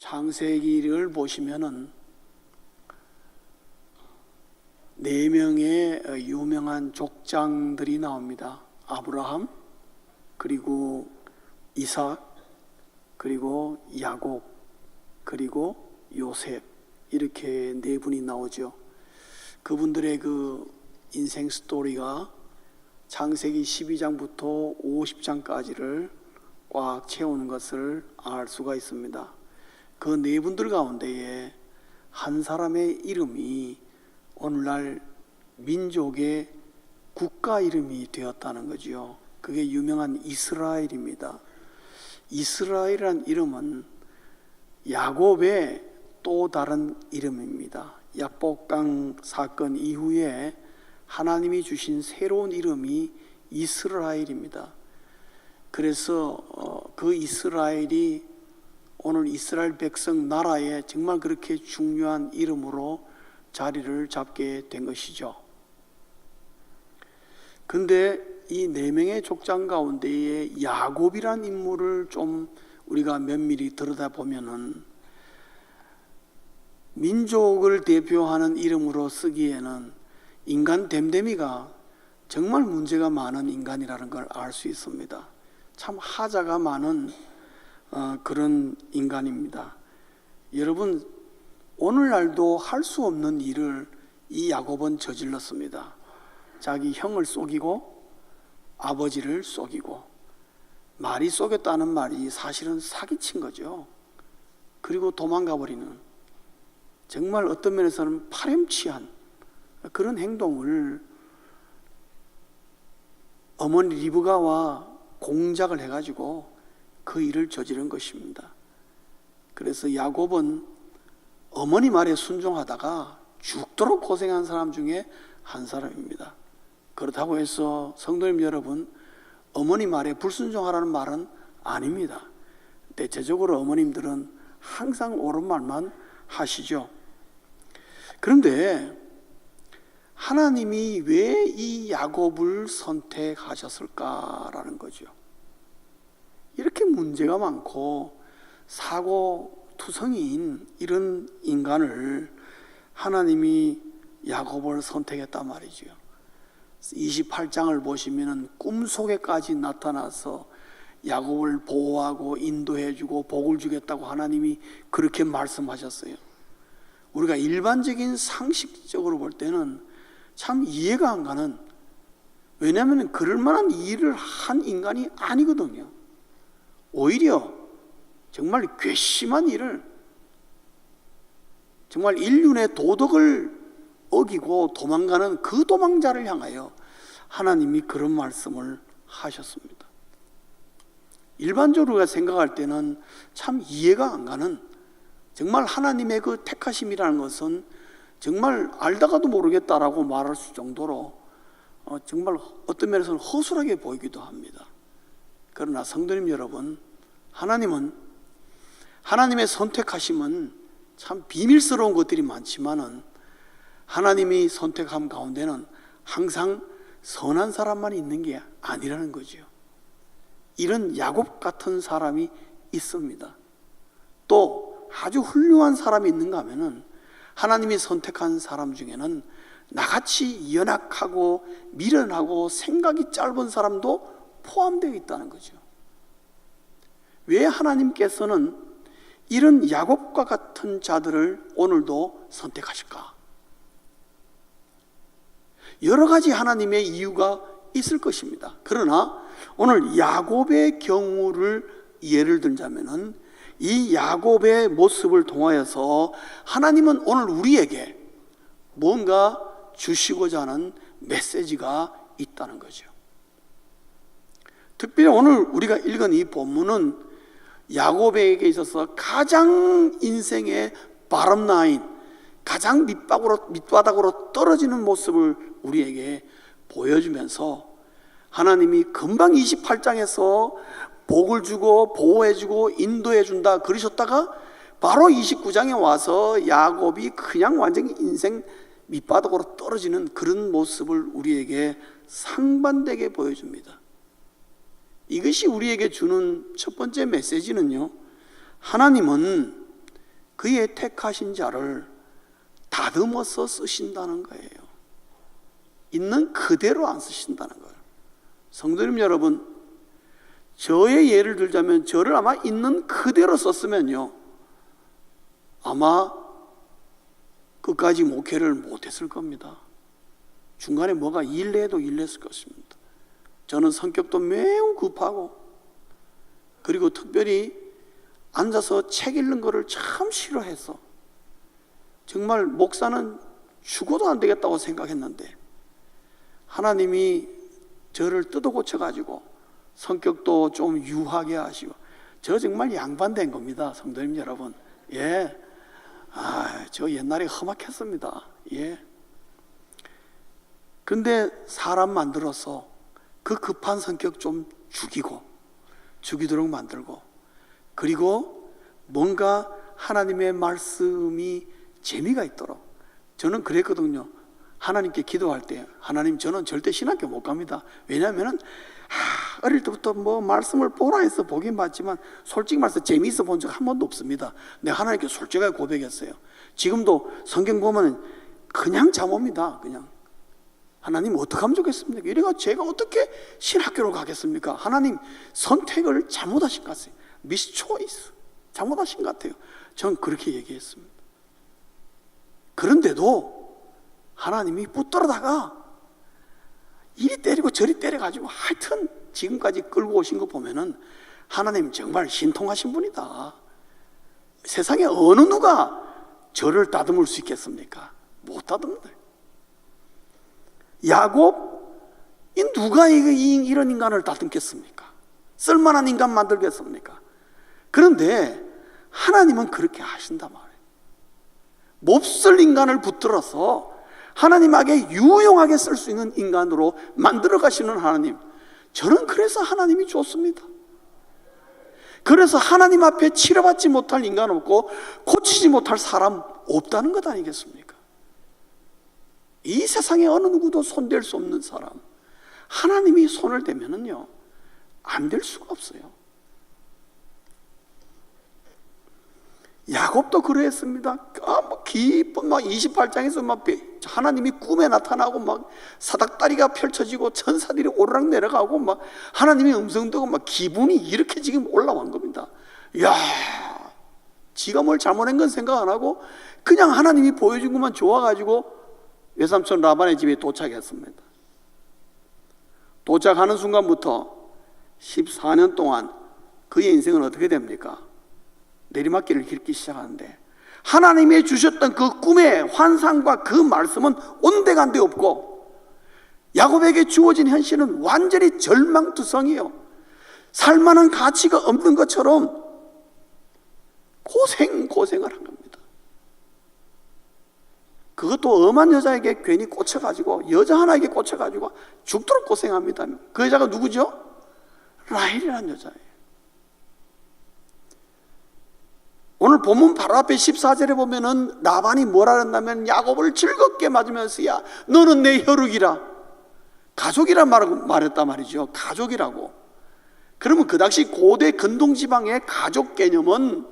창세기를 보시면은 4명의 유명한 족장들이 나옵니다. 아브라함, 그리고 이삭, 그리고 야곱, 그리고 요셉, 이렇게 4분이 나오죠. 그분들의 그 인생 스토리가 창세기 12장부터 50장까지를 꽉 채우는 것을 알 수가 있습니다. 그 4분들 가운데에 한 사람의 이름이 오늘날 민족의 국가 이름이 되었다는 거죠. 그게 유명한 이스라엘입니다. 이스라엘이란 이름은 야곱의 또 다른 이름입니다. 약복강 사건 이후에 하나님이 주신 새로운 이름이 이스라엘입니다. 그래서 그 이스라엘이 오늘 이스라엘 백성 나라에 정말 그렇게 중요한 이름으로 자리를 잡게 된 것이죠. 근데 이 4명의 족장 가운데에 야곱이란 인물을 좀 우리가 면밀히 들여다보면은 민족을 대표하는 이름으로 쓰기에는 인간 됨됨이가 정말 문제가 많은 인간이라는 걸 알 수 있습니다. 참 하자가 많은 그런 인간입니다. 여러분, 오늘날도 할 수 없는 일을 이 야곱은 저질렀습니다. 자기 형을 속이고 아버지를 속이고, 말이 속였다는 말이 사실은 사기친 거죠. 그리고 도망가 버리는, 정말 어떤 면에서는 파렴치한 그런 행동을 어머니 리브가와 공작을 해가지고 그 일을 저지른 것입니다. 그래서 야곱은 어머니 말에 순종하다가 죽도록 고생한 사람 중에 한 사람입니다. 그렇다고 해서 성도님 여러분, 어머니 말에 불순종하라는 말은 아닙니다. 대체적으로 어머님들은 항상 옳은 말만 하시죠. 그런데 하나님이 왜 이 야곱을 선택하셨을까라는 거죠. 이렇게 문제가 많고 사고투성이인 이런 인간을 하나님이 야곱을 선택했단 말이죠. 28장을 보시면 꿈속에까지 나타나서 야곱을 보호하고 인도해주고 복을 주겠다고 하나님이 그렇게 말씀하셨어요. 우리가 일반적인 상식적으로 볼 때는 참 이해가 안 가는, 왜냐하면 그럴 만한 일을 한 인간이 아니거든요. 오히려 정말 괘씸한 일을, 정말 인륜의 도덕을 어기고 도망가는 그 도망자를 향하여 하나님이 그런 말씀을 하셨습니다. 일반적으로 우리가 생각할 때는 참 이해가 안 가는, 정말 하나님의 그 택하심이라는 것은 정말 알다가도 모르겠다라고 말할 수 정도로 정말 어떤 면에서는 허술하게 보이기도 합니다. 그러나 성도님 여러분, 하나님은, 하나님의 선택하심은 참 비밀스러운 것들이 많지만은 하나님이 선택함 가운데는 항상 선한 사람만 있는 게 아니라는 거죠. 이런 야곱 같은 사람이 있습니다. 또 아주 훌륭한 사람이 있는가 하면은 하나님이 선택한 사람 중에는 나같이 연약하고 미련하고 생각이 짧은 사람도 포함되어 있다는 거죠. 왜 하나님께서는 이런 야곱과 같은 자들을 오늘도 선택하실까? 여러 가지 하나님의 이유가 있을 것입니다. 그러나 오늘 야곱의 경우를 예를 들자면은 이 야곱의 모습을 통하여서 하나님은 오늘 우리에게 뭔가 주시고자 하는 메시지가 있다는 거죠. 특별히 오늘 우리가 읽은 이 본문은 야곱에게 있어서 가장 인생의 바람라인, 가장 밑바닥으로 떨어지는 모습을 우리에게 보여주면서 하나님이 금방 28장에서 복을 주고 보호해주고 인도해준다 그러셨다가 바로 29장에 와서 야곱이 그냥 완전히 인생 밑바닥으로 떨어지는 그런 모습을 우리에게 상반되게 보여줍니다. 이것이 우리에게 주는 첫 번째 메시지는요, 하나님은 그의 택하신 자를 다듬어서 쓰신다는 거예요. 있는 그대로 안 쓰신다는 거예요. 성도님 여러분, 저의 예를 들자면 저를 아마 있는 그대로 썼으면요, 아마 끝까지 목회를 못했을 겁니다. 중간에 뭐가 일래도 일랬을 것입니다. 저는 성격도 매우 급하고, 그리고 특별히 앉아서 책 읽는 거를 참 싫어해서 정말 목사는 죽어도 안 되겠다고 생각했는데 하나님이 저를 뜯어 고쳐가지고 성격도 좀 유하게 하시고, 저 정말 양반된 겁니다, 성도님 여러분. 예, 저 옛날에 험악했습니다. 예. 근데 사람 만들어서 그 급한 성격 좀 죽이도록 만들고, 그리고 뭔가 하나님의 말씀이 재미가 있도록. 저는 그랬거든요. 하나님께 기도할 때, 하나님, 저는 절대 신학교 못 갑니다. 왜냐하면 어릴 때부터 뭐 말씀을 보라 해서 보긴 봤지만 솔직히 말해서 재미있어 본 적 한 번도 없습니다. 내가 하나님께 솔직하게 고백했어요. 지금도 성경 보면 그냥 잠 옵니다. 그냥 하나님 어떻게 하면 좋겠습니까? 이래가 제가 어떻게 신학교를 가겠습니까? 하나님 선택을 잘못하신 것 같아요. 미스초이스, 잘못하신 것 같아요. 전 그렇게 얘기했습니다. 그런데도 하나님이 붙들어다가 이리 때리고 저리 때려가지고 하여튼 지금까지 끌고 오신 거 보면은 하나님 정말 신통하신 분이다. 세상에 어느 누가 저를 다듬을 수 있겠습니까? 못 다듬는다. 야곱, 누가 이런 인간을 다듬겠습니까? 쓸만한 인간 만들겠습니까? 그런데 하나님은 그렇게 하신단 말이에요. 몹쓸 인간을 붙들어서 하나님에게 유용하게 쓸 수 있는 인간으로 만들어 가시는 하나님, 저는 그래서 하나님이 좋습니다. 그래서 하나님 앞에 치료받지 못할 인간 없고 고치지 못할 사람 없다는 것 아니겠습니까? 이 세상에 어느 누구도 손댈 수 없는 사람, 하나님이 손을 대면은요 안 될 수가 없어요. 야곱도 그랬습니다. 기쁜 28장에서 막 하나님이 꿈에 나타나고 막 사닥다리가 펼쳐지고 천사들이 오르락 내려가고 막 하나님의 음성 듣고 막 기분이 이렇게 지금 올라온 겁니다. 야, 지가 뭘 잘못한 건 생각 안 하고 그냥 하나님이 보여준 것만 좋아가지고 외삼촌 라반의 집에 도착했습니다. 도착하는 순간부터 14년 동안 그의 인생은 어떻게 됩니까? 내리막길을 걷기 시작하는데 하나님이 주셨던 그 꿈의 환상과 그 말씀은 온데간데 없고 야곱에게 주어진 현실은 완전히 절망투성이에요. 살만한 가치가 없는 것처럼 고생을 한 겁니다. 그것도 엄한 여자에게 괜히 꽂혀가지고, 여자 하나에게 꽂혀가지고 죽도록 고생합니다. 그 여자가 누구죠? 라헬이라는 여자예요. 오늘 본문 바로 앞에 14절에 보면은 라반이 뭐라 그랬냐면 야곱을 즐겁게 맞으면서, 야, 너는 내 혈육이라, 가족이란 말했단 말이죠. 가족이라고. 그러면 그 당시 고대 근동지방의 가족 개념은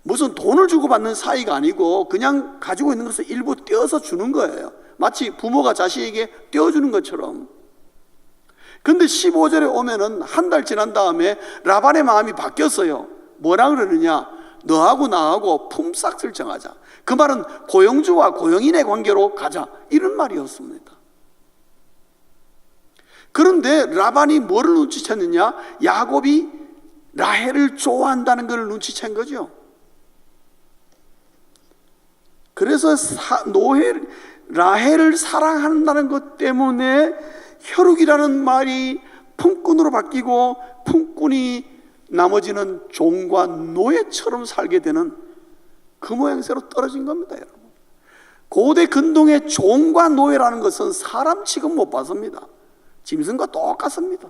무슨 돈을 주고 받는 사이가 아니고 그냥 가지고 있는 것을 일부 떼어서 주는 거예요. 마치 부모가 자식에게 떼어주는 것처럼. 근데 15절에 오면은 한 달 지난 다음에 라반의 마음이 바뀌었어요. 뭐라 그러느냐? 너하고 나하고 품삯을 정하자. 그 말은 고용주와 고용인의 관계로 가자, 이런 말이었습니다. 그런데 라반이 뭐를 눈치챘느냐? 야곱이 라헬을 좋아한다는 걸 눈치챈 거죠. 그래서 라헬을 사랑한다는 것 때문에 혈육이라는 말이 품꾼으로 바뀌고, 품꾼이 나머지는 종과 노예처럼 살게 되는 그 모양새로 떨어진 겁니다, 여러분. 고대 근동의 종과 노예라는 것은 사람 취급 못 받습니다. 짐승과 똑같습니다.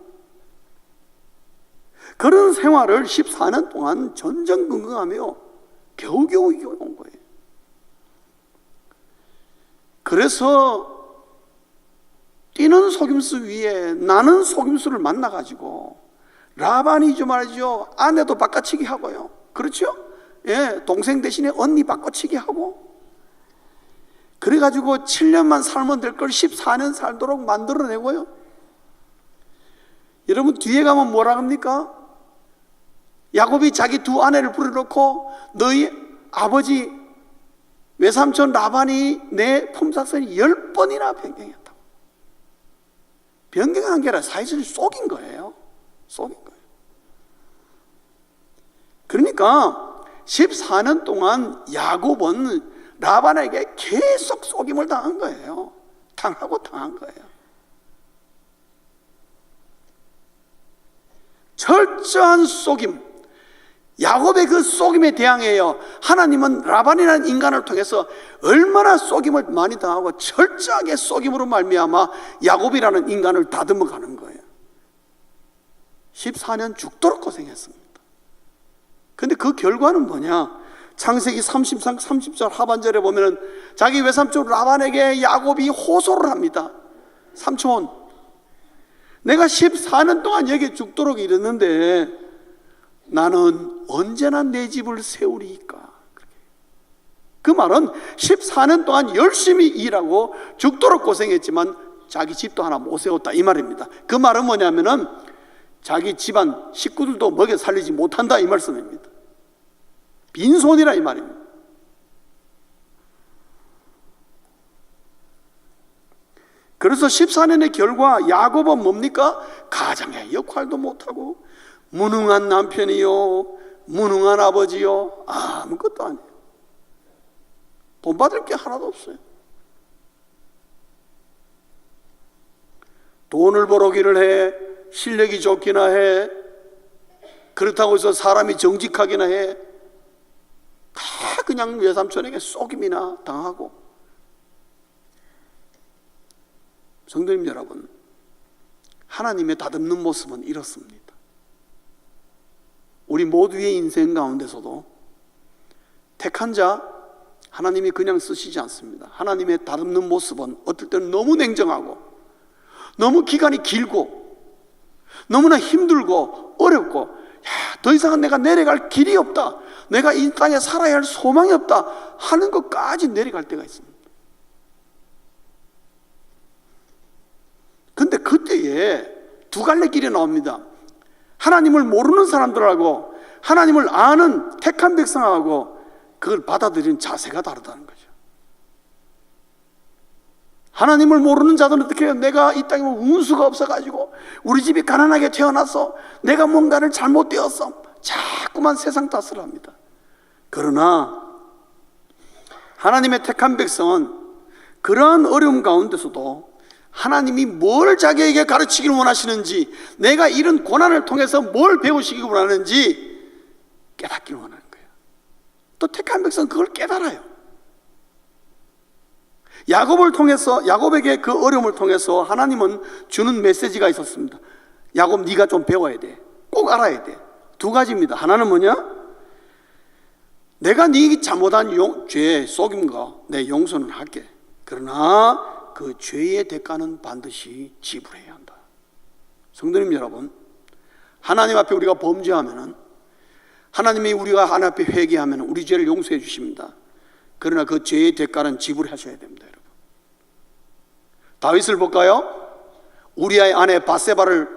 그런 생활을 14년 동안 전전긍긍하며 겨우겨우 이겨온 거예요. 그래서 뛰는 속임수 위에 나는 속임수를 만나가지고 라반이 좀 말이죠, 아내도 바꿔치기 하고요. 그렇죠? 동생 대신에 언니 바꿔치기 하고, 그래가지고 7년만 살면 될 걸 14년 살도록 만들어내고요. 여러분, 뒤에 가면 뭐라 합니까? 야곱이 자기 두 아내를 불러놓고 너희 아버지 외삼촌 라반이 내 품삯을 10번이나 변경했다고. 변경한 게 아니라 사실을 속인 거예요. 속인 거예요. 그러니까 14년 동안 야곱은 라반에게 계속 속임을 당한 거예요. 당하고 당한 거예요. 철저한 속임. 야곱의 그 속임에 대항해요. 하나님은 라반이라는 인간을 통해서 얼마나 속임을 많이 당하고 철저하게 속임으로 말미암아 야곱이라는 인간을 다듬어 가는 거예요. 14년 죽도록 고생했습니다. 근데 그 결과는 뭐냐? 창세기 33, 30절 하반절에 보면은 자기 외삼촌 라반에게 야곱이 호소를 합니다. 삼촌, 내가 14년 동안 여기 죽도록 이랬는데 나는 언제나 내 집을 세우리이까? 그 말은 14년 동안 열심히 일하고 죽도록 고생했지만 자기 집도 하나 못 세웠다, 이 말입니다. 그 말은 뭐냐면은 자기 집안 식구들도 먹여 살리지 못한다, 이 말씀입니다. 빈손이라 이 말입니다. 그래서 14년의 결과 야곱은 뭡니까? 가장의 역할도 못하고 무능한 남편이요, 무능한 아버지요, 아무것도 아니에요. 돈 받을 게 하나도 없어요. 돈을 벌어오기를 해, 실력이 좋기나 해, 그렇다고 해서 사람이 정직하기나 해, 다 그냥 외삼촌에게 속임이나 당하고. 성도님 여러분, 하나님의 다듬는 모습은 이렇습니다. 우리 모두의 인생 가운데서도 택한 자 하나님이 그냥 쓰시지 않습니다. 하나님의 다듬는 모습은 어떨 때는 너무 냉정하고 너무 기간이 길고 너무나 힘들고 어렵고, 더 이상은 내가 내려갈 길이 없다, 내가 이 땅에 살아야 할 소망이 없다 하는 것까지 내려갈 때가 있습니다. 근데 그때에 두 갈래 길이 나옵니다. 하나님을 모르는 사람들하고 하나님을 아는 택한 백성하고 그걸 받아들이는 자세가 다르다는 거죠. 하나님을 모르는 자들은 어떻게 해요? 내가 이 땅에 운수가 없어가지고 우리 집이 가난하게 태어나서 내가 뭔가를 잘못되었어, 자꾸만 세상 탓을 합니다. 그러나 하나님의 택한 백성은 그러한 어려움 가운데서도 하나님이 뭘 자기에게 가르치기를 원하시는지, 내가 이런 고난을 통해서 뭘 배우시기 원하는지 깨닫기를 원하는 거예요. 또 택한 백성은 그걸 깨달아요. 야곱을 통해서, 야곱에게 그 어려움을 통해서 하나님은 주는 메시지가 있었습니다. 야곱, 네가 좀 배워야 돼. 꼭 알아야 돼. 두 가지입니다. 하나는 뭐냐? 내가 네 잘못한 죄, 속임과 내 용서는 할게. 그러나 그 죄의 대가는 반드시 지불해야 한다. 성도님 여러분, 하나님 앞에 우리가 범죄하면은, 하나님이 우리가 하나님 앞에 회개하면 우리 죄를 용서해 주십니다. 그러나 그 죄의 대가는 지불하셔야 됩니다. 여러분, 다윗을 볼까요? 우리아의 아내 바세바를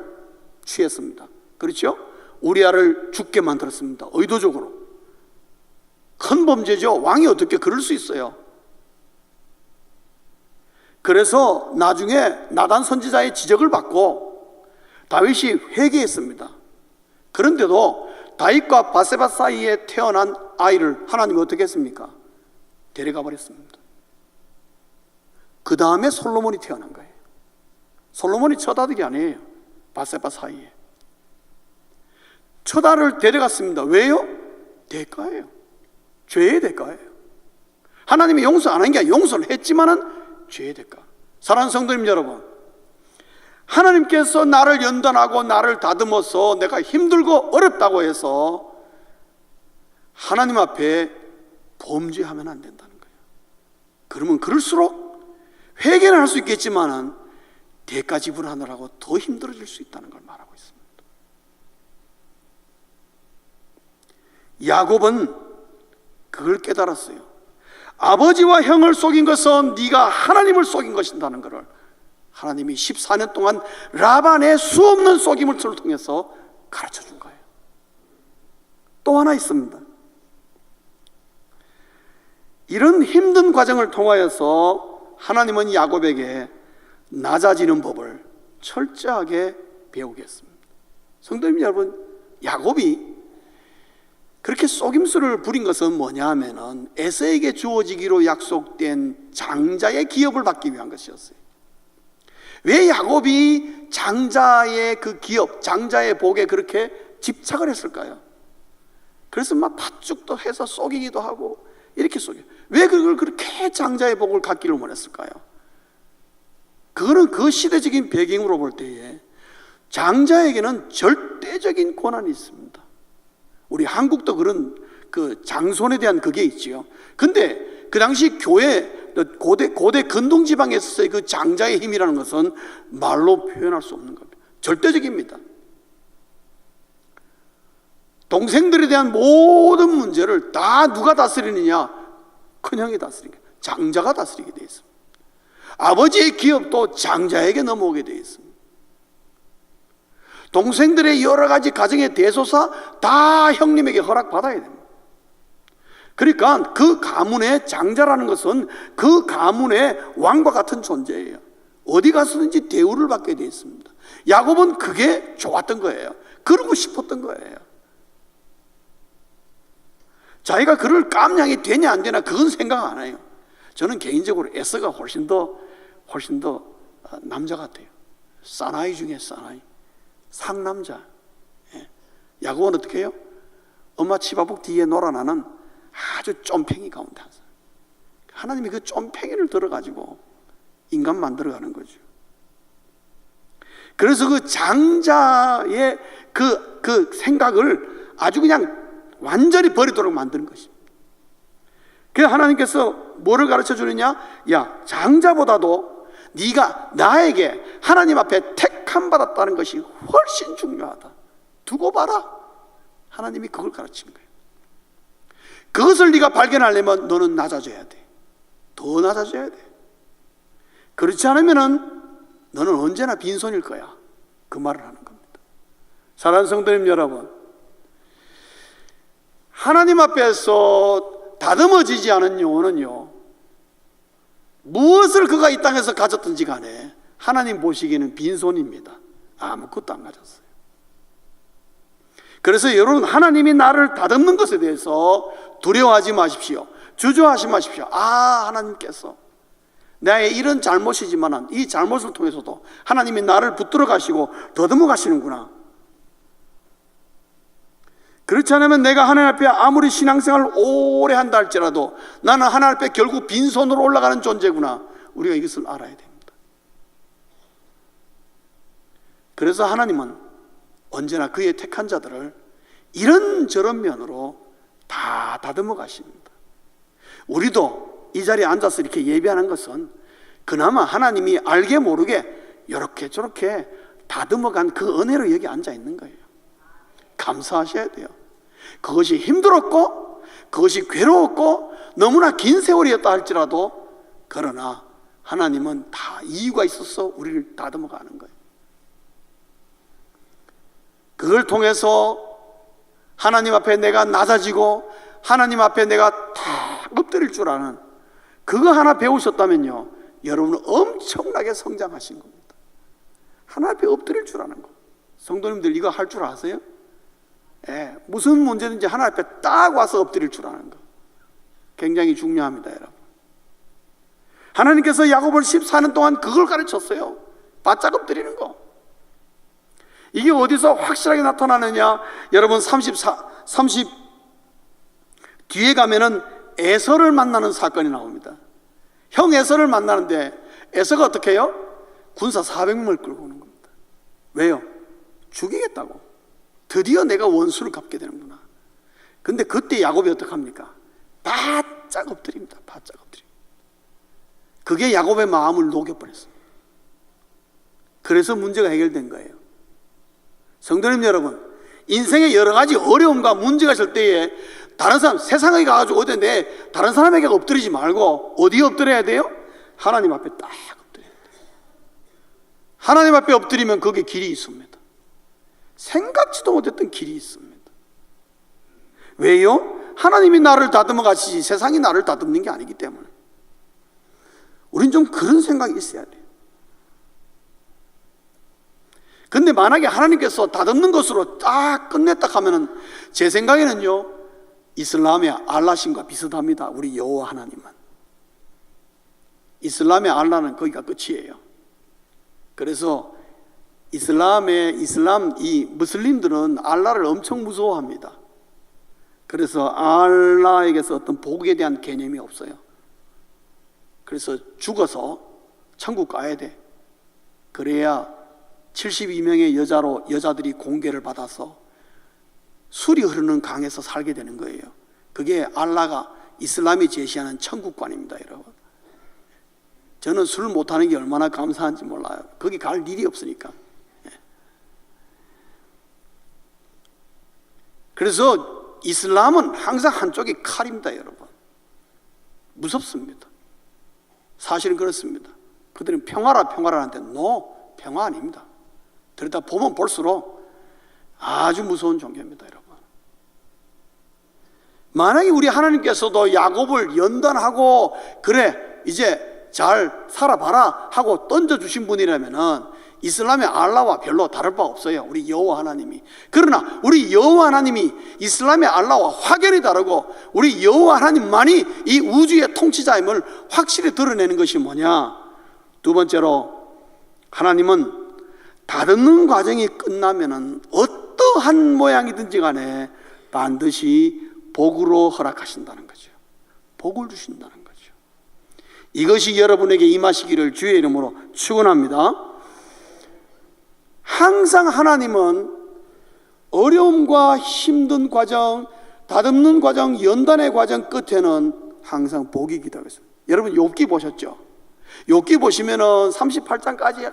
취했습니다. 그렇죠? 우리아를 죽게 만들었습니다. 의도적으로. 큰 범죄죠. 왕이 어떻게 그럴 수 있어요? 그래서 나중에 나단 선지자의 지적을 받고 다윗이 회개했습니다. 그런데도 다윗과 바세바 사이에 태어난 아이를 하나님이 어떻게 했습니까? 데려가 버렸습니다. 그 다음에 솔로몬이 태어난 거예요. 솔로몬이 첫 아들이 아니에요. 바세바 사이에. 첫 아들을 데려갔습니다. 왜요? 대가예요. 죄의 대가예요. 하나님이 용서 안 한 게 아니라 용서를 했지만은 죄의 대가. 사랑하는 성도님 여러분, 하나님께서 나를 연단하고 나를 다듬어서 내가 힘들고 어렵다고 해서 하나님 앞에 범죄하면 안 된다는 거예요. 그러면 그럴수록 회개는 할 수 있겠지만은 대가 지불하느라고 더 힘들어질 수 있다는 걸 말하고 있습니다. 야곱은 그걸 깨달았어요. 아버지와 형을 속인 것은 네가 하나님을 속인 것이라는 것을 하나님이 14년 동안 라반의 수없는 속임을 통해서 가르쳐 준 거예요. 또 하나 있습니다. 이런 힘든 과정을 통하여서 하나님은 야곱에게 낮아지는 법을 철저하게 배우게 했습니다. 성도님 여러분, 야곱이 그렇게 속임수를 부린 것은 뭐냐 하면은 에서에게 주어지기로 약속된 장자의 기업을 받기 위한 것이었어요. 왜 야곱이 장자의 그 기업, 장자의 복에 그렇게 집착을 했을까요? 그래서 막 팥죽도 해서 속이기도 하고 이렇게 속여. 왜 그걸 그렇게 장자의 복을 갖기를 원했을까요? 그거는 그 시대적인 배경으로 볼 때에 장자에게는 절대적인 권한이 있습니다. 우리 한국도 그런 그 장손에 대한 그게 있지요. 근데 그 당시 교회 고대 근동 지방에서의 그 장자의 힘이라는 것은 말로 표현할 수 없는 겁니다. 절대적입니다. 동생들에 대한 모든 문제를 다 누가 다스리느냐? 큰형이 다스리게, 장자가 다스리게 되어 있습니다. 아버지의 기업도 장자에게 넘어오게 되어 있습니다. 동생들의 여러 가지 가정의 대소사 다 형님에게 허락받아야 됩니다. 그러니까 그 가문의 장자라는 것은 그 가문의 왕과 같은 존재예요. 어디 가서든지 대우를 받게 되어 있습니다. 야곱은 그게 좋았던 거예요. 그러고 싶었던 거예요. 자기가 그럴 깜냥이 되냐 안 되냐 그건 생각 안 해요. 저는 개인적으로 에서가 훨씬 더 남자 같아요. 사나이 중에 사나이, 상남자. 야곱은 어떻게 해요? 엄마 치바복 뒤에 놀아나는 아주 쫌팽이 가운데 한 사람. 하나님이 그 쫌팽이를 들어가지고 인간 만들어가는 거죠. 그래서 그 장자의 그 생각을 아주 그냥 완전히 버리도록 만드는 것입니다. 그래서 하나님께서 뭐를 가르쳐 주느냐? 야, 장자보다도 네가 나에게 하나님 앞에 택함 받았다는 것이 훨씬 중요하다. 두고 봐라. 하나님이 그걸 가르치는 거예요. 그것을 네가 발견하려면 너는 낮아져야 돼. 더 낮아져야 돼. 그렇지 않으면은 너는 언제나 빈손일 거야. 그 말을 하는 겁니다. 사랑하는 성도님 여러분, 하나님 앞에서 다듬어지지 않은 영혼은요, 무엇을 그가 이 땅에서 가졌든지 간에 하나님 보시기에는 빈손입니다. 아무것도 안 가졌어요. 그래서 여러분, 하나님이 나를 다듬는 것에 대해서 두려워하지 마십시오. 주저하지 마십시오. 하나님께서 나의 이런 잘못이지만 이 잘못을 통해서도 하나님이 나를 붙들어 가시고 더듬어 가시는구나. 그렇지 않으면 내가 하나님 앞에 아무리 신앙생활을 오래 한다 할지라도 나는 하나님 앞에 결국 빈손으로 올라가는 존재구나. 우리가 이것을 알아야 됩니다. 그래서 하나님은 언제나 그의 택한 자들을 이런저런 면으로 다 다듬어 가십니다. 우리도 이 자리에 앉아서 이렇게 예배하는 것은 그나마 하나님이 알게 모르게 이렇게 저렇게 다듬어 간 그 은혜로 여기 앉아 있는 거예요. 감사하셔야 돼요. 그것이 힘들었고 그것이 괴로웠고 너무나 긴 세월이었다 할지라도 그러나 하나님은 다 이유가 있어서 우리를 다듬어 가는 거예요. 그걸 통해서 하나님 앞에 내가 낮아지고 하나님 앞에 내가 다 엎드릴 줄 아는 그거 하나 배우셨다면요, 여러분은 엄청나게 성장하신 겁니다. 하나님 앞에 엎드릴 줄 아는 거. 성도님들 이거 할 줄 아세요? 무슨 문제든지 하나님 앞에 딱 와서 엎드릴 줄 아는 거 굉장히 중요합니다. 여러분, 하나님께서 야곱을 14년 동안 그걸 가르쳤어요. 바짝 엎드리는 거. 이게 어디서 확실하게 나타나느냐? 여러분 30 뒤에 가면은 에서를 만나는 사건이 나옵니다. 형 에서를 만나는데 에서가 어떻게 해요? 군사 400명을 끌고 오는 겁니다. 왜요? 죽이겠다고. 드디어 내가 원수를 갚게 되는구나. 근데 그때 야곱이 어떡합니까? 바짝 엎드립니다. 바짝 엎드립니다. 그게 야곱의 마음을 녹여버렸습니다. 그래서 문제가 해결된 거예요. 성도님 여러분, 인생의 여러 가지 어려움과 문제가 있을 때에 다른 사람, 세상에 가가지고 어디 내 다른 사람에게 엎드리지 말고 어디에 엎드려야 돼요? 하나님 앞에 딱 엎드려야 돼요. 하나님 앞에 엎드리면 거기에 길이 있습니다. 생각지도 못했던 길이 있습니다. 왜요? 하나님이 나를 다듬어 가시지 세상이 나를 다듬는 게 아니기 때문에. 우린 좀 그런 생각이 있어야 돼요. 근데 만약에 하나님께서 다듬는 것으로 딱 끝냈다 하면은 제 생각에는요, 이슬람의 알라신과 비슷합니다. 우리 여호와 하나님은. 이슬람의 알라는 거기가 끝이에요. 그래서 이슬람 이 무슬림들은 알라를 엄청 무서워합니다. 그래서 알라에게서 어떤 복에 대한 개념이 없어요. 그래서 죽어서 천국 가야 돼. 그래야 72명의 여자들이 공개를 받아서 술이 흐르는 강에서 살게 되는 거예요. 그게 알라가 이슬람이 제시하는 천국관입니다, 여러분. 저는 술 못하는 게 얼마나 감사한지 몰라요. 거기 갈 일이 없으니까. 그래서 이슬람은 항상 한쪽이 칼입니다, 여러분. 무섭습니다. 사실은 그렇습니다. 그들은 평화라 하는데 평화 아닙니다. 들여다 보면 볼수록 아주 무서운 종교입니다, 여러분. 만약에 우리 하나님께서도 야곱을 연단하고 그래 이제 잘 살아봐라 하고 던져주신 분이라면은 이슬람의 알라와 별로 다를 바 없어요, 우리 여호와 하나님이. 그러나 우리 여호와 하나님이 이슬람의 알라와 확연히 다르고 우리 여호와 하나님만이 이 우주의 통치자임을 확실히 드러내는 것이 뭐냐? 두 번째로, 하나님은 다듬는 과정이 끝나면은 어떠한 모양이든지 간에 반드시 복으로 허락하신다는 거죠. 복을 주신다는 거죠. 이것이 여러분에게 임하시기를 주의 이름으로 축원합니다. 항상 하나님은 어려움과 힘든 과정, 다듬는 과정, 연단의 과정 끝에는 항상 복이 기다리고 있습니다. 여러분 욥기 보셨죠? 욥기 보시면은 38장까지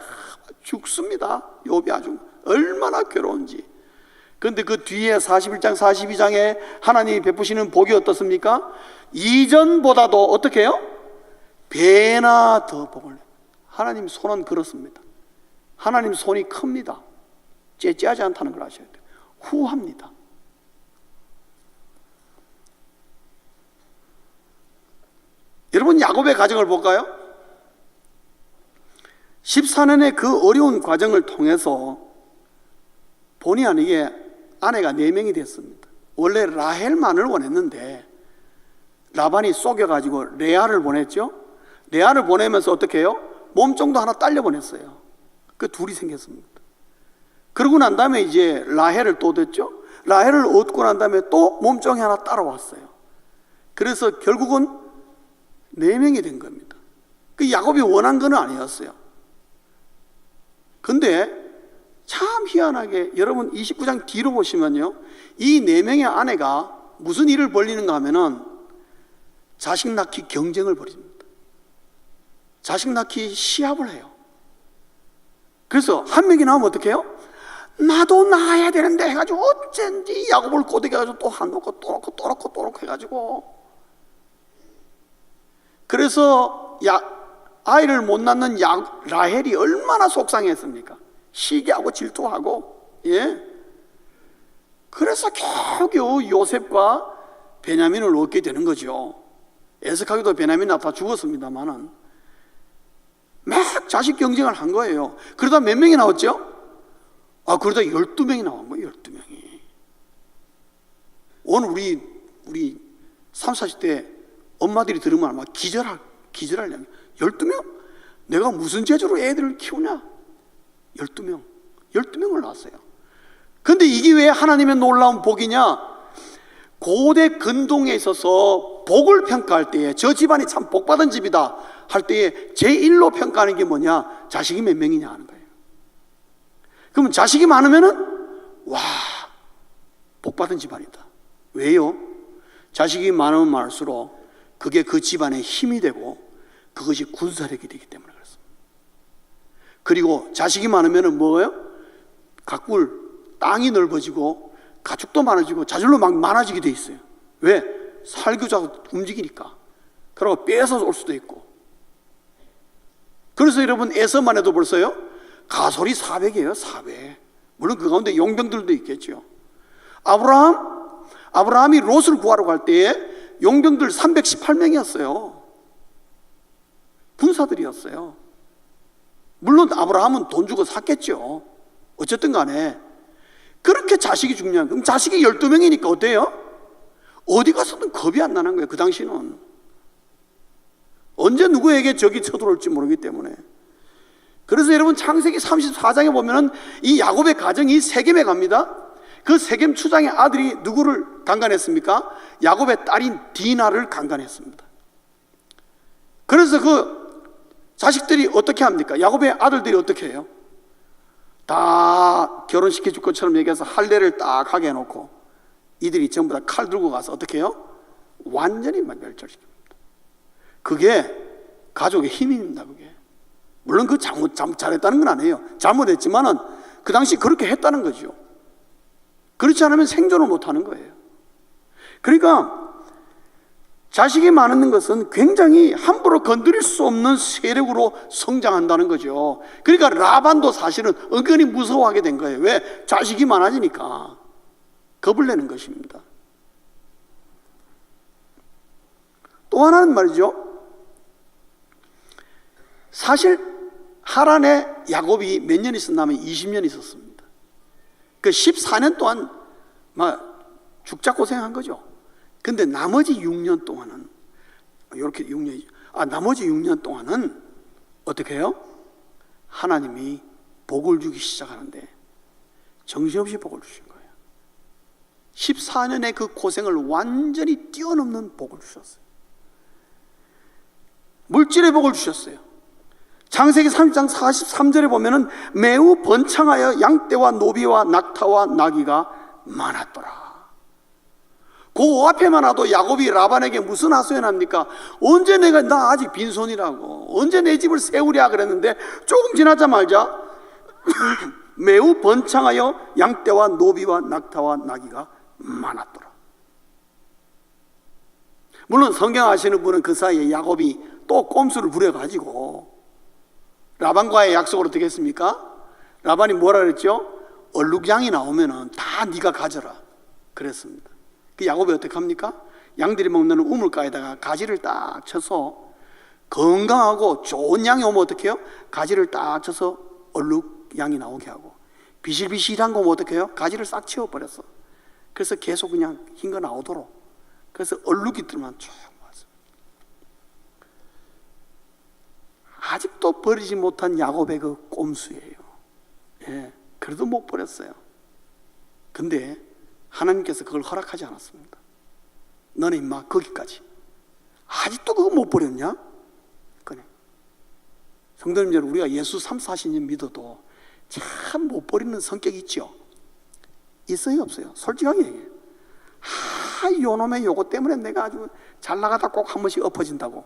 죽습니다. 욥이 아주 얼마나 괴로운지. 그런데 그 뒤에 41장, 42장에 하나님이 베푸시는 복이 어떻습니까? 이전보다도 어떻게 해요? 배나 더 복을. 하나님 손은 그렇습니다. 하나님 손이 큽니다. 째째하지 않다는 걸 아셔야 돼요. 후합니다. 여러분 야곱의 가정을 볼까요? 14년의 그 어려운 과정을 통해서 본의 아니게 아내가 4명이 됐습니다. 원래 라헬만을 원했는데 라반이 속여가지고 레아를 보냈죠. 레아를 보내면서 어떻게 해요? 몸종도 하나 딸려 보냈어요. 그 둘이 생겼습니다. 그러고 난 다음에 이제 라헬을 또 얻었죠. 라헬을 얻고 난 다음에 또 몸종이 하나 따라왔어요. 그래서 결국은 4명이 된 겁니다. 그 야곱이 원한 건 아니었어요. 근데 참 희한하게 여러분 29장 뒤로 보시면요, 이 4명의 아내가 무슨 일을 벌이는가 하면은 자식 낳기 경쟁을 벌입니다. 자식 낳기 시합을 해요. 그래서 한 명이 나오면 어떻게 해요? 나도 낳아야 되는데 해가지고 어쩐지 야곱을 꼬드겨가지고 또 한 놓고 또 놓고 또 놓고 또 놓고 해가지고, 그래서 아이를 못 낳는 라헬이 얼마나 속상했습니까? 시기하고 질투하고. 그래서 겨우겨우 요셉과 베냐민을 얻게 되는 거죠. 에스카기도 베냐민 다 죽었습니다만은 막 자식 경쟁을 한 거예요. 그러다 몇 명이 나왔죠? 그러다 12명이 나온 거예요. 12명이. 오늘 우리 30, 40대 엄마들이 들으면 아마 기절할 12명? 내가 무슨 재주로 애들을 키우냐? 12명을 낳았어요. 근데 이게 왜 하나님의 놀라운 복이냐? 고대 근동에 있어서 복을 평가할 때에 저 집안이 참 복받은 집이다 할 때에 제1로 평가하는 게 뭐냐? 자식이 몇 명이냐 하는 거예요. 그러면 자식이 많으면은 와, 복받은 집안이다. 왜요? 자식이 많으면 많을수록 그게 그 집안의 힘이 되고 그것이 군사력이 되기 때문에 그렇습니다. 그리고 자식이 많으면은 뭐예요? 가꿀 땅이 넓어지고 가축도 많아지고 자질로 막 많아지게 돼 있어요. 왜? 살규자가 움직이니까. 그리고 빼서 올 수도 있고. 그래서 여러분 에서만 해도 벌써요 가솔이 400이에요. 400. 물론 그 가운데 용병들도 있겠죠. 아브라함이 롯을 구하러 갈 때에 용병들 318명이었어요. 군사들이었어요. 물론 아브라함은 돈 주고 샀겠죠. 어쨌든 간에 그렇게 자식이 중요한 거예요. 그럼 자식이 12명이니까 어때요? 어디 가서든 겁이 안 나는 거예요. 그 당시는 언제 누구에게 적이 쳐들어올지 모르기 때문에. 그래서 여러분 창세기 34장에 보면은 이 야곱의 가정이 세겜에 갑니다. 그 세겜 추장의 아들이 누구를 강간했습니까? 야곱의 딸인 디나를 강간했습니다. 그래서 그 자식들이 어떻게 합니까? 야곱의 아들들이 어떻게 해요? 다 결혼시켜 줄 것처럼 얘기해서 할례를 딱 하게 해놓고 이들이 전부 다 칼 들고 가서 어떻게 해요? 완전히 멸절시킵니다. 그게 가족의 힘입니다. 그게 물론 그 잘했다는 건 아니에요. 잘못했지만은 그 당시 그렇게 했다는 거죠. 그렇지 않으면 생존을 못하는 거예요. 그러니까 자식이 많은 것은 굉장히 함부로 건드릴 수 없는 세력으로 성장한다는 거죠. 그러니까 라반도 사실은 은근히 무서워하게 된 거예요. 왜? 자식이 많아지니까 겁을 내는 것입니다. 또 하나는 말이죠, 사실 하란에 야곱이 몇 년 있었냐면 20년 있었습니다. 그 14년 동안 막 죽자 고생한 거죠. 근데 나머지 6년 동안은 이렇게 6년, 나머지 6년 동안은 어떻게 해요? 하나님이 복을 주기 시작하는데 정신없이 복을 주신 거예요. 14년의 그 고생을 완전히 뛰어넘는 복을 주셨어요. 물질의 복을 주셨어요. 창세기 30장 43절에 보면은 매우 번창하여 양떼와 노비와 낙타와 나귀가 많았더라. 그 앞에만 와도 야곱이 라반에게 무슨 하소연합니까? 언제 나 아직 빈손이라고, 언제 내 집을 세우랴 그랬는데 조금 지나자마자 매우 번창하여 양떼와 노비와 낙타와 나귀가 많았더라. 물론 성경 아시는 분은 그 사이에 야곱이 또 꼼수를 부려가지고 라반과의 약속을 어떻게 했습니까? 라반이 뭐라 그랬죠? 얼룩양이 나오면은 다 네가 가져라 그랬습니다. 그 야곱이 어떻게 합니까? 양들이 먹는 우물가에다가 가지를 딱 쳐서 건강하고 좋은 양이 오면 어떻게 해요? 가지를 딱 쳐서 얼룩양이 나오게 하고, 비실비실한 거 오면 어떻게 해요? 가지를 싹 치워버렸어. 그래서 계속 그냥 흰 거 나오도록. 그래서 얼룩이들만 쭉 왔어요. 아직도 버리지 못한 야곱의 그 꼼수예요. 예, 그래도 못 버렸어요. 근데 하나님께서 그걸 허락하지 않았습니다. 너네 임마 거기까지. 아직도 그거 못 버렸냐? 그래. 성도님 여러분, 우리가 예수 3, 40년 믿어도 참 못 버리는 성격이 있죠? 있어요 없어요? 솔직하게 얘기해요. 요놈의 요거 때문에 내가 아주 잘 나가다 꼭 한 번씩 엎어진다고.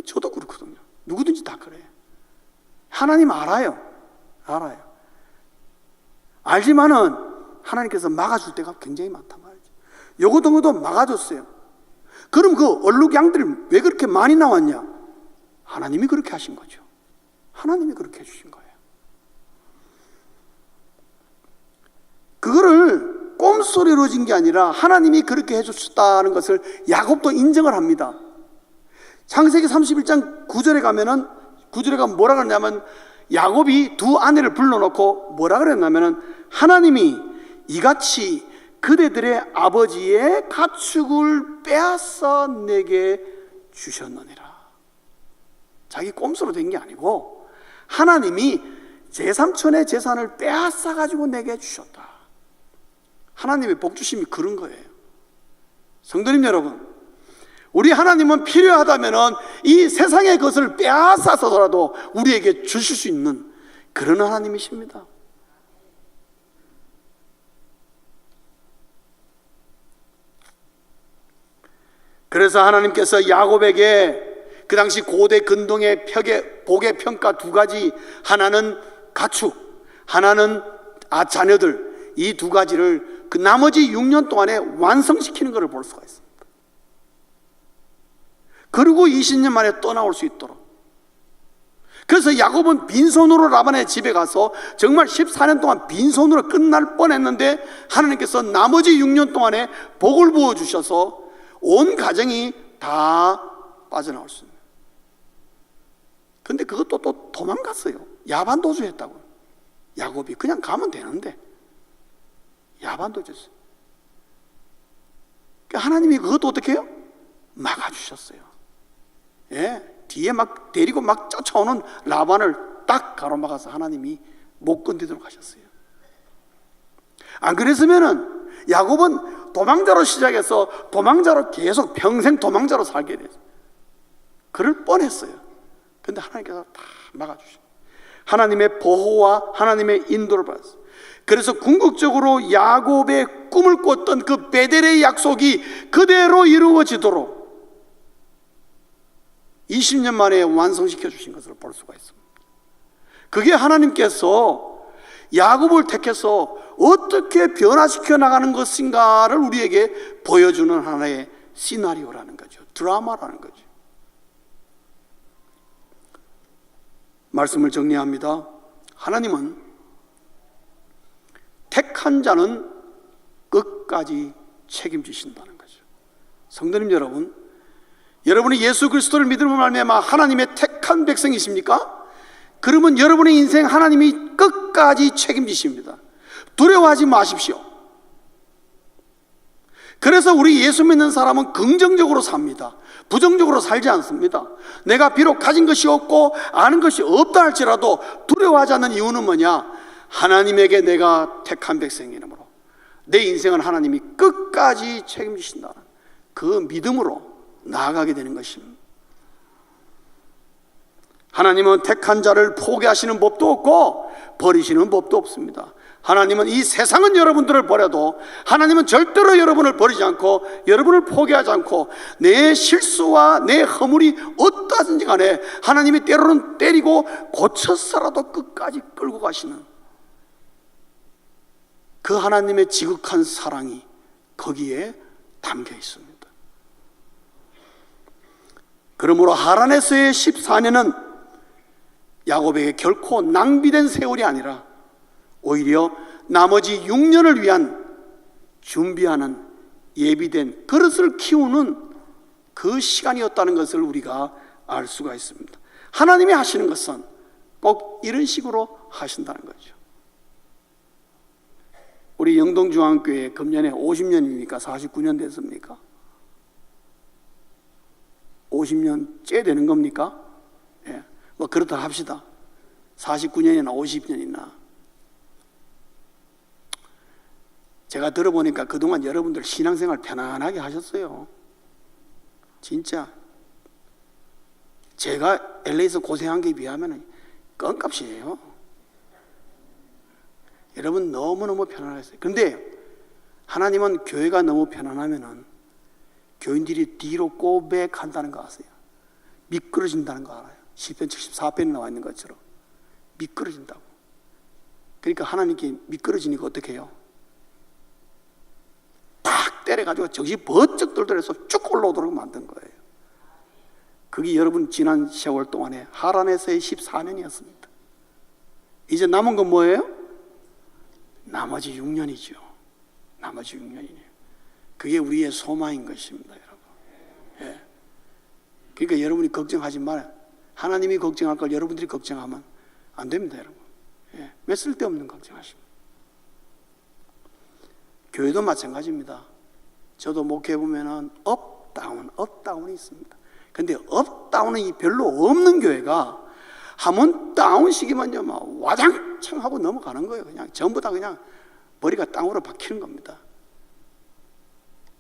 저도 그렇거든요. 누구든지 다 그래요. 하나님 알아요. 알지만은 하나님께서 막아줄 때가 굉장히 많단 말이죠. 요거도 막아줬어요. 그럼 그 얼룩양들이 왜 그렇게 많이 나왔냐? 하나님이 그렇게 하신 거죠. 하나님이 그렇게 해주신 거예요. 그거를 꼼소리로 진 게 아니라 하나님이 그렇게 해주셨다는 것을 야곱도 인정을 합니다. 창세기 31장 9절에 가면은, 9절에 가면 뭐라 그러냐면, 야곱이 두 아내를 불러놓고 뭐라 그랬냐면은, 하나님이 이같이 그대들의 아버지의 가축을 빼앗아 내게 주셨느니라. 자기 꼼수로 된 게 아니고 하나님이 제3촌의 재산을 빼앗아 가지고 내게 주셨다. 하나님의 복주심이 그런 거예요. 성도님 여러분, 우리 하나님은 필요하다면 이 세상의 것을 빼앗아서라도 우리에게 주실 수 있는 그런 하나님이십니다. 그래서 하나님께서 야곱에게 그 당시 고대 근동의 복의 평가 두 가지, 하나는 가축, 하나는 자녀들, 이 두 가지를 그 나머지 6년 동안에 완성시키는 것을 볼 수가 있습니다. 그리고 20년 만에 떠나올 수 있도록. 그래서 야곱은 빈손으로 라반의 집에 가서 정말 14년 동안 빈손으로 끝날 뻔했는데 하나님께서 나머지 6년 동안에 복을 부어주셔서 온 가정이 다 빠져나올 수 있는. 근데 그것도 또 도망갔어요. 야반도주했다고. 야곱이 그냥 가면 되는데 야반도주했어요. 그러니까 하나님이 그것도 어떻게 해요? 막아주셨어요. 예, 뒤에 막 데리고 막 쫓아오는 라반을 딱 가로막아서 하나님이 못 건드리도록 하셨어요. 안 그랬으면은 야곱은 도망자로 시작해서 도망자로 계속 평생 도망자로 살게 됐어요. 그럴 뻔했어요. 근데 하나님께서 다 막아주셨어요. 하나님의 보호와 하나님의 인도를 받았어요. 그래서 궁극적으로 야곱의 꿈을 꿨던 그 베델의 약속이 그대로 이루어지도록 20년 만에 완성시켜 주신 것을 볼 수가 있습니다. 그게 하나님께서 야곱을 택해서 어떻게 변화시켜 나가는 것인가를 우리에게 보여주는 하나의 시나리오라는 거죠. 드라마라는 거죠. 말씀을 정리합니다. 하나님은 택한 자는 끝까지 책임지신다는 거죠. 성도님 여러분, 여러분이 예수 그리스도를 믿음으로 말미암아 하나님의 택한 백성이십니까? 그러면 여러분의 인생 하나님이 끝까지 책임지십니다. 두려워하지 마십시오. 그래서 우리 예수 믿는 사람은 긍정적으로 삽니다. 부정적으로 살지 않습니다. 내가 비록 가진 것이 없고 아는 것이 없다 할지라도 두려워하지 않는 이유는 뭐냐? 하나님에게 내가 택한 백성이므로 내 인생은 하나님이 끝까지 책임지신다는 그 믿음으로 나아가게 되는 것입니다. 하나님은 택한 자를 포기하시는 법도 없고 버리시는 법도 없습니다. 하나님은 이 세상은 여러분들을 버려도 하나님은 절대로 여러분을 버리지 않고 여러분을 포기하지 않고 내 실수와 내 허물이 어떠하든지 간에 하나님이 때로는 때리고 고쳐서라도 끝까지 끌고 가시는 그 하나님의 지극한 사랑이 거기에 담겨 있습니다. 그러므로 하란에서의 14년은 야곱에게 결코 낭비된 세월이 아니라 오히려 나머지 6년을 위한 준비하는 예비된 그릇을 키우는 그 시간이었다는 것을 우리가 알 수가 있습니다. 하나님이 하시는 것은 꼭 이런 식으로 하신다는 거죠. 우리 영동중앙교회 금년에 50년입니까? 49년 됐습니까? 50년째 되는 겁니까? 예, 뭐 그렇다 합시다. 49년이나 50년이나. 제가 들어보니까 그동안 여러분들 신앙생활 편안하게 하셨어요. 진짜 제가 LA에서 고생한 게 비하면 껌값이에요. 여러분 너무너무 편안했어요. 그런데 하나님은 교회가 너무 편안하면은 교인들이 뒤로 꼬백한다는 거 아세요? 미끄러진다는 거 알아요? 시편 74편에 나와 있는 것처럼 미끄러진다고. 그러니까 하나님께 미끄러지니까 어떻게 해요? 딱 때려가지고 정신 번쩍 들더라서 쭉 올라오도록 만든 거예요. 그게 여러분 지난 세월 동안에 하란에서의 14년이었습니다. 이제 남은 건 뭐예요? 나머지 6년이죠. 나머지 6년이네요. 그게 우리의 소망인 것입니다, 여러분. 예. 그러니까 여러분이 걱정하지 말아요. 하나님이 걱정할 걸 여러분들이 걱정하면 안 됩니다, 여러분. 예. 왜 쓸데없는 걱정하십니까? 교회도 마찬가지입니다. 저도 목회해 보면은 업, 다운이 있습니다. 근데 업, 다운이 별로 없는 교회가 한번 다운 시기만요, 막 와장창 하고 넘어가는 거예요. 그냥 전부 다 그냥 머리가 땅으로 박히는 겁니다.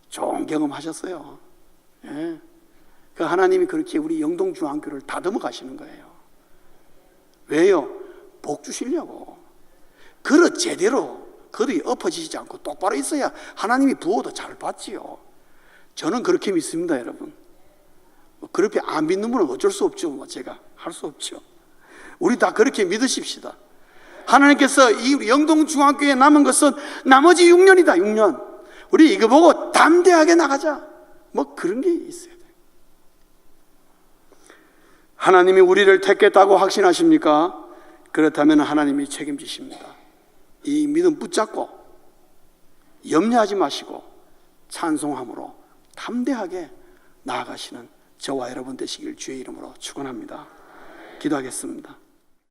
좋은 경험하셨어요. 예. 그 하나님이 그렇게 우리 영동중앙교를 다듬어 가시는 거예요. 왜요? 복 주시려고. 그릇 제대로 그릇이 엎어지지 않고 똑바로 있어야 하나님이 부어도 잘 받지요. 저는 그렇게 믿습니다, 여러분. 그렇게 안 믿는 분은 어쩔 수 없죠. 뭐 제가 할 수 없죠. 우리 다 그렇게 믿으십시다. 하나님께서 이 영동중앙교회에 남은 것은 나머지 6년이다, 6년. 우리 이거 보고 담대하게 나가자. 뭐 그런 게 있어야 돼요. 하나님이 우리를 택했다고 확신하십니까? 그렇다면 하나님이 책임지십니다. 이 믿음 붙잡고 염려하지 마시고 찬송함으로 담대하게 나아가시는 저와 여러분 되시길 주의 이름으로 축원합니다. 기도하겠습니다.